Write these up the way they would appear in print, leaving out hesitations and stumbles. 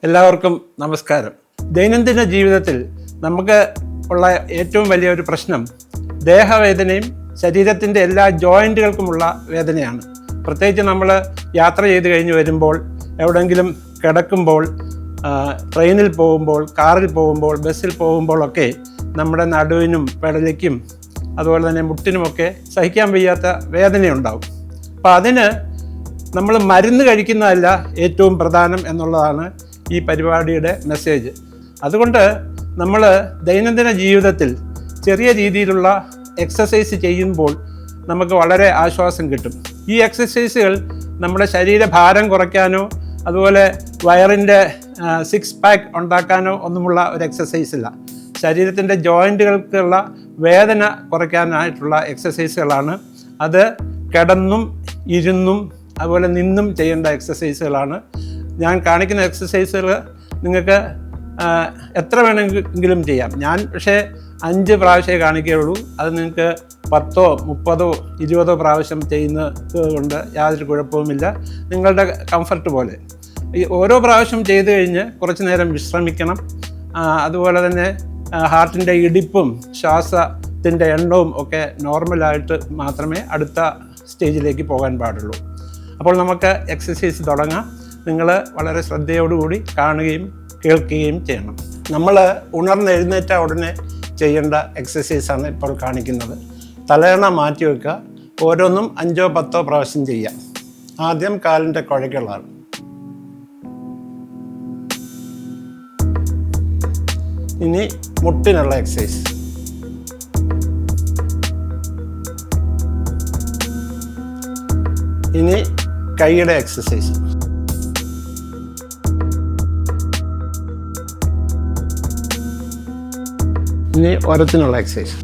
എല്ലാവർക്കും നമസ്കാരം. ദൈനംദിന ജീവിതത്തിൽ നമുക്ക് ഉള്ള ഏറ്റവും വലിയ ഒരു പ്രശ്നം ദേഹവേദനയും ശരീരത്തിൻ്റെ എല്ലാ ജോയിൻറ്റുകൾക്കുമുള്ള വേദനയാണ്. പ്രത്യേകിച്ച് നമ്മൾ യാത്ര ചെയ്ത് കഴിഞ്ഞ് വരുമ്പോൾ, എവിടെയെങ്കിലും കിടക്കുമ്പോൾ, ട്രെയിനിൽ പോകുമ്പോൾ, കാറിൽ പോകുമ്പോൾ, ബസ്സിൽ പോകുമ്പോഴൊക്കെ നമ്മുടെ നടുവിനും പെടലിക്കും അതുപോലെ തന്നെ മുട്ടിനുമൊക്കെ സഹിക്കാൻ വയ്യാത്ത വേദനയുണ്ടാവും. അപ്പോൾ അതിന് നമ്മൾ മരുന്ന് കഴിക്കുന്നതല്ല ഏറ്റവും പ്രധാനം എന്നുള്ളതാണ് ഈ പരിപാടിയുടെ മെസ്സേജ്. അതുകൊണ്ട് നമ്മൾ ദൈനംദിന ജീവിതത്തിൽ ചെറിയ രീതിയിലുള്ള എക്സസൈസ് ചെയ്യുമ്പോൾ നമുക്ക് വളരെ ആശ്വാസം കിട്ടും. ഈ എക്സസൈസുകൾ നമ്മുടെ ശരീരഭാരം കുറയ്ക്കാനോ അതുപോലെ വയറിൻ്റെ 6 പാക്ക് ഉണ്ടാക്കാനോ ഒന്നുമുള്ള ഒരു എക്സസൈസ് ഇല്ല. ശരീരത്തിൻ്റെ ജോയിൻറ്റുകൾക്കുള്ള വേദന കുറയ്ക്കാനായിട്ടുള്ള എക്സസൈസുകളാണ്. അത് കിടന്നും ഇരുന്നും അതുപോലെ നിന്നും ചെയ്യേണ്ട എക്സസൈസുകളാണ്. ഞാൻ കാണിക്കുന്ന എക്സസൈസുകൾ നിങ്ങൾക്ക് എത്ര വേണമെങ്കിലും ചെയ്യാം. ഞാൻ പക്ഷേ 5 പ്രാവശ്യമേ കാണിക്കുകയുള്ളൂ. അത് നിങ്ങൾക്ക് 10, 30, 20 പ്രാവശ്യം ചെയ്യുന്നത് കൊണ്ട് യാതൊരു കുഴപ്പവുമില്ല. നിങ്ങളുടെ കംഫർട്ട് പോലെ ഈ ഓരോ പ്രാവശ്യം ചെയ്ത് കഴിഞ്ഞ് കുറച്ച് നേരം വിശ്രമിക്കണം. അതുപോലെ തന്നെ ഹാർട്ടിൻ്റെ ഇടിപ്പും ശ്വാസത്തിൻ്റെ എണ്ണവും ഒക്കെ നോർമലായിട്ട് മാത്രമേ അടുത്ത സ്റ്റേജിലേക്ക് പോകാൻ പാടുള്ളൂ. അപ്പോൾ നമുക്ക് എക്സസൈസ് തുടങ്ങാം. നിങ്ങൾ വളരെ ശ്രദ്ധയോടുകൂടി കാണുകയും കേൾക്കുകയും ചെയ്യണം. നമ്മൾ ഉണർന്നെഴുന്നേറ്റ ഉടനെ ചെയ്യേണ്ട എക്സസൈസാണ് ഇപ്പോൾ കാണിക്കുന്നത്. തലയണ മാറ്റി വെക്കുക. ഓരോന്നും 5, 10 പ്രാവശ്യം ചെയ്യാം. ആദ്യം കാലിൻ്റെ കുഴകളാണ്. ഇനി മുട്ടിനുള്ള എക്സസൈസ്. ഇനി കൈയുടെ എക്സസൈസ്. ഇനി ഒരത്തിനുള്ള എക്സസൈസ്.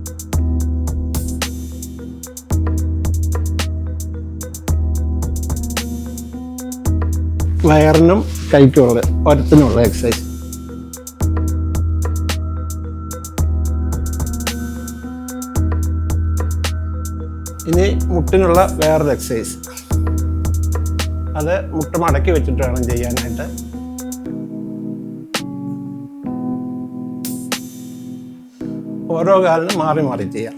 വയറിനും കൈക്കുമുള്ള ഒരത്തിനുള്ള എക്സസൈസ്. ഇനി മുട്ടിനുള്ള വേറൊരു എക്സസൈസ്. അത് മുട്ട് മടക്കി വെച്ചിട്ട് വേണം ചെയ്യാനായിട്ട്. ഓരോ കാലിനും മാറി മാറി ചെയ്യാം.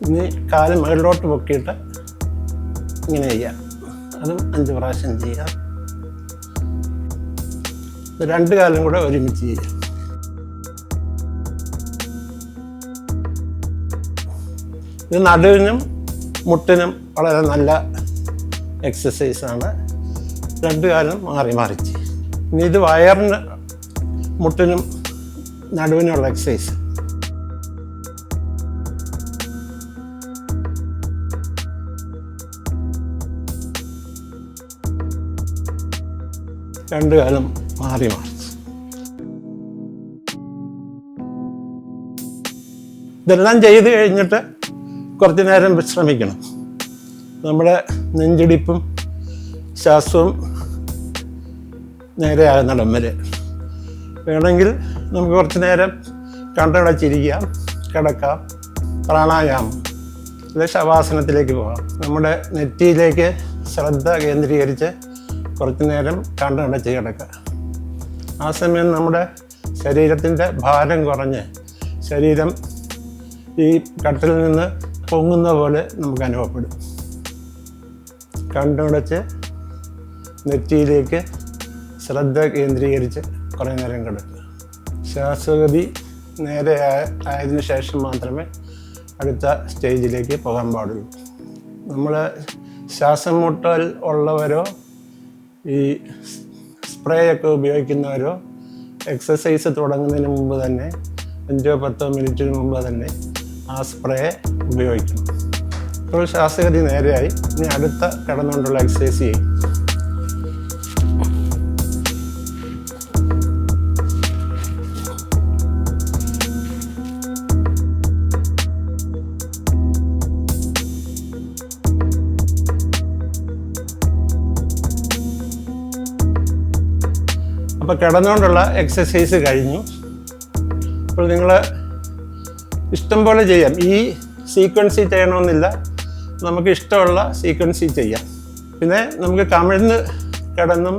ഇനി കാല് മുകളിലോട്ട് പൊക്കിയിട്ട് ഇങ്ങനെ ചെയ്യാം. അതും 5 പ്രാവശ്യം ചെയ്യാം. 2 കാലും കൂടെ ഒരുമിച്ച് ചെയ്യാം. ഇത് നടുവിനും മുട്ടിനും വളരെ നല്ല എക്സസൈസാണ്. 2 കാലും മാറി മാറി ചെയ്യും. ഇനി ഇത് വയറിന്, മുട്ടിനും നടുവിനുള്ള എക്സസൈസ്. രണ്ട് കാലും മാറി മാറി. ഇതെല്ലാം ചെയ്ത് കഴിഞ്ഞിട്ട് കുറച്ച് നേരം വിശ്രമിക്കണം. നമ്മുടെ നെഞ്ചിടിപ്പും ശ്വാസവും നേരെയാകുന്നിടം വരെ. വേണമെങ്കിൽ നമുക്ക് കുറച്ച് നേരം കണ്ണടച്ചിരിക്കാം, കിടക്കാം, പ്രാണായാമം, ഇത് ശവാസനത്തിലേക്ക് പോകാം. നമ്മുടെ നെറ്റിയിലേക്ക് ശ്രദ്ധ കേന്ദ്രീകരിച്ച് കുറച്ച് നേരം കണ്ണടച്ച് കിടക്കുക. ആ സമയം നമ്മുടെ ശരീരത്തിൻ്റെ ഭാരം കുറഞ്ഞ് ശരീരം ഈ കട്ടിൽ നിന്ന് പൊങ്ങുന്ന പോലെ നമുക്ക് അനുഭവപ്പെടും. കണ്ണടച്ച് നെറ്റിയിലേക്ക് ശ്രദ്ധ കേന്ദ്രീകരിച്ച് കുറേ നേരം കിടക്കുക. ശ്വാസഗതി നേരെ ആയതിനു ശേഷം മാത്രമേ അടുത്ത സ്റ്റേജിലേക്ക് പോകാൻ പാടുള്ളൂ. നമ്മൾ ശ്വാസം മുട്ടൽ ഉള്ളവരോ ഈ സ്പ്രേ ഒക്കെ ഉപയോഗിക്കുന്നവരോ എക്സസൈസ് തുടങ്ങുന്നതിന് മുമ്പ് തന്നെ 5 or 10 മിനിറ്റിന് മുമ്പ് തന്നെ ആ സ്പ്രേ ഉപയോഗിക്കണം. ഇപ്പോൾ ശ്വാസഗതി നേരെയായി. ഇനി അടുത്ത കിടന്നുകൊണ്ടുള്ള എക്സസൈസ് ചെയ്യും. അപ്പോൾ കിടന്നുകൊണ്ടുള്ള എക്സസൈസ് കഴിഞ്ഞു. അപ്പോൾ നിങ്ങൾ ഇഷ്ടം പോലെ ചെയ്യാം. ഈ സീക്വൻസിൽ ചെയ്യണമെന്നില്ല. നമുക്ക് ഇഷ്ടമുള്ള സീക്വൻസിൽ ചെയ്യാം. പിന്നെ നമുക്ക് കമിഴ്ന്ന് കിടന്നും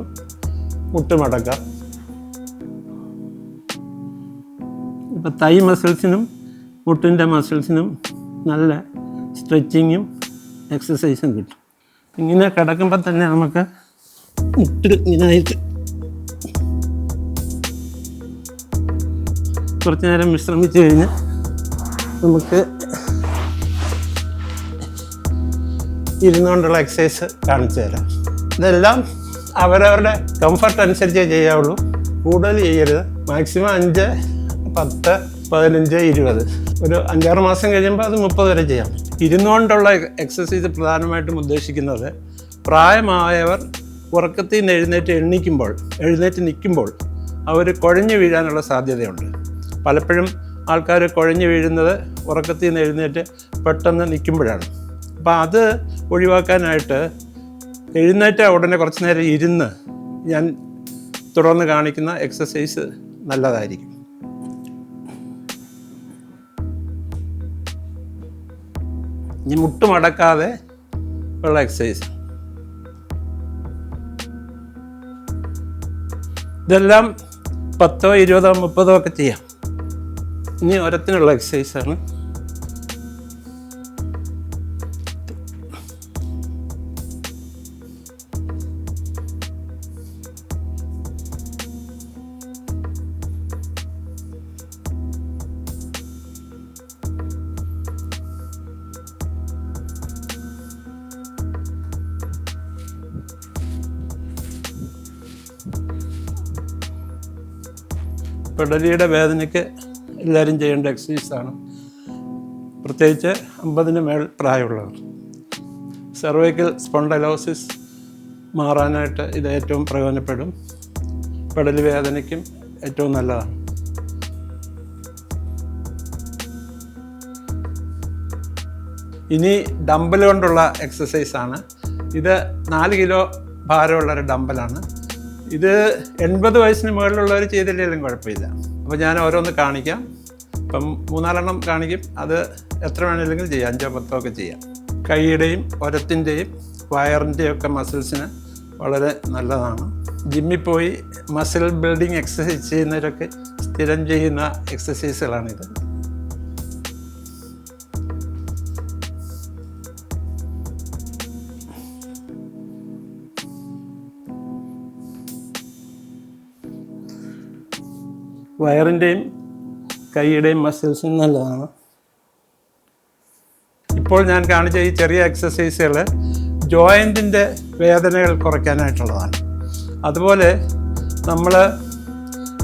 മുട്ടുമടക്കാം. ഇപ്പോൾ തൈ മസിൽസിനും മുട്ടിൻ്റെ മസിൽസിനും നല്ല സ്ട്രെച്ചിങ്ങും എക്സസൈസും കിട്ടും. ഇങ്ങനെ കിടക്കുമ്പോൾ തന്നെ നമുക്ക് മുട്ടിൽ ഇങ്ങനായിട്ട് കുറച്ച് നേരം വിശ്രമിച്ച് കഴിഞ്ഞ് നമുക്ക് ഇരുന്നുകൊണ്ടുള്ള എക്സസൈസ് കാണിച്ചു തരാം. ഇതെല്ലാം അവരവരുടെ കംഫർട്ട് അനുസരിച്ചേ ചെയ്യാവുള്ളൂ. കൂടുതൽ ചെയ്യരുത്. മാക്സിമം 5, 10, 15, 20. ഒരു 5-6 മാസം കഴിയുമ്പോൾ അത് 30 വരെ ചെയ്യാം. ഇരുന്നുകൊണ്ടുള്ള എക്സസൈസ് പ്രധാനമായിട്ടും ഉദ്ദേശിക്കുന്നത് പ്രായമായവർ ഉറക്കത്തിൽ നിന്ന് എഴുന്നേറ്റ് നിൽക്കുമ്പോൾ അവർ കുഴഞ്ഞു വീഴാനുള്ള സാധ്യതയുണ്ട്. പലപ്പോഴും ആൾക്കാർ കുഴഞ്ഞു വീഴുന്നത് ഉറക്കത്തിൽ നിന്ന് എഴുന്നേറ്റ് പെട്ടെന്ന് നിൽക്കുമ്പോഴാണ്. അപ്പോൾ അത് ഒഴിവാക്കാനായിട്ട് എഴുന്നേറ്റ ഉടനെ കുറച്ച് നേരം ഇരുന്ന് ഞാൻ തുടർന്ന് കാണിക്കുന്ന എക്സസൈസ് നല്ലതായിരിക്കും. ഇനി മുട്ടുമടക്കാതെ ഉള്ള എക്സസൈസ്. ഇതെല്ലാം 10, 20, 30 ഒക്കെ ചെയ്യാം. ഇനി ഒരത്തിനുള്ള എക്സസൈസാണ്. പെടലിയുടെ വേദനയ്ക്ക് എല്ലാവരും ചെയ്യേണ്ട എക്സസൈസാണ്, പ്രത്യേകിച്ച് 50-ന് മേൽ പ്രായമുള്ളവർ. സെർവൈക്കൽ സ്പോണ്ടൈലോസിസ് മാറാനായിട്ട് ഇത് ഏറ്റവും പ്രയോജനപ്പെടും. പെടലി വേദനയ്ക്കും ഏറ്റവും നല്ലതാണ്. ഇനി ഡമ്പൽ കൊണ്ടുള്ള എക്സസൈസാണ്. ഇത് 4 കിലോ ഭാരമുള്ളൊരു ഡമ്പലാണ്. ഇത് 80 വയസ്സിന് മുകളിലുള്ളവർ ചെയ്തില്ലെങ്കിലും കുഴപ്പമില്ല. അപ്പോൾ ഞാൻ ഓരോന്ന് കാണിക്കാം. ഇപ്പം 3-4 കാണിക്കും. അത് എത്ര വേണമെങ്കിലും ചെയ്യാം, 5, 10 ഒക്കെ ചെയ്യാം. കൈയുടെയും ഒരത്തിൻ്റെയും വയറിൻ്റെയും ഒക്കെ മസിൽസിന് വളരെ നല്ലതാണ്. ജിമ്മിൽ പോയി മസിൽ ബിൽഡിങ് എക്സസൈസ് ചെയ്യുന്നവരൊക്കെ സ്ഥിരം ചെയ്യുന്ന എക്സസൈസുകളാണിത്. വയറിൻ്റെയും കൈയുടെയും മസിൽസും നല്ലതാണ്. ഇപ്പോൾ ഞാൻ കാണിച്ച ഈ ചെറിയ എക്സസൈസുകൾ ജോയിൻറ്റിൻ്റെ വേദനകൾ കുറയ്ക്കാനായിട്ടുള്ളതാണ്. അതുപോലെ നമ്മൾ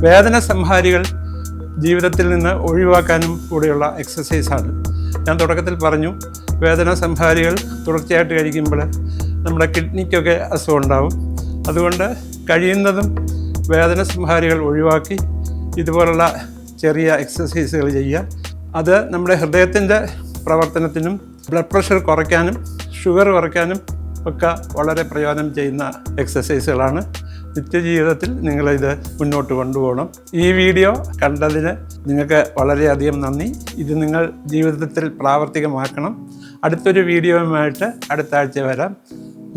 വേദന സംഹാരികൾ ജീവിതത്തിൽ നിന്ന് ഒഴിവാക്കാനും കൂടിയുള്ള എക്സസൈസാണ്. ഞാൻ തുടക്കത്തിൽ പറഞ്ഞു, വേദന സംഹാരികൾ തുടർച്ചയായിട്ട് കഴിക്കുമ്പോൾ നമ്മുടെ കിഡ്നിക്കൊക്കെ അസുഖം ഉണ്ടാവും. അതുകൊണ്ട് കഴിയുന്നതും വേദന സംഹാരികൾ ഒഴിവാക്കി ഇതുപോലുള്ള ചെറിയ എക്സസൈസുകൾ ചെയ്യുക. അത് നമ്മുടെ ഹൃദയത്തിൻ്റെ പ്രവർത്തനത്തിനും ബ്ലഡ് പ്രഷർ കുറയ്ക്കാനും ഷുഗർ കുറയ്ക്കാനും ഒക്കെ വളരെ പ്രയോജനം ചെയ്യുന്ന എക്സസൈസുകളാണ്. നിത്യജീവിതത്തിൽ നിങ്ങളിത് മുന്നോട്ട് കൊണ്ടുപോകണം. ഈ വീഡിയോ കണ്ടതിന് നിങ്ങൾക്ക് വളരെയധികം നന്ദി. ഇത് നിങ്ങൾ ജീവിതത്തിൽ പ്രാവർത്തികമാക്കണം. അടുത്തൊരു വീഡിയോയുമായിട്ട് അടുത്ത ആഴ്ച വരാം.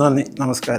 നന്ദി, നമസ്കാരം.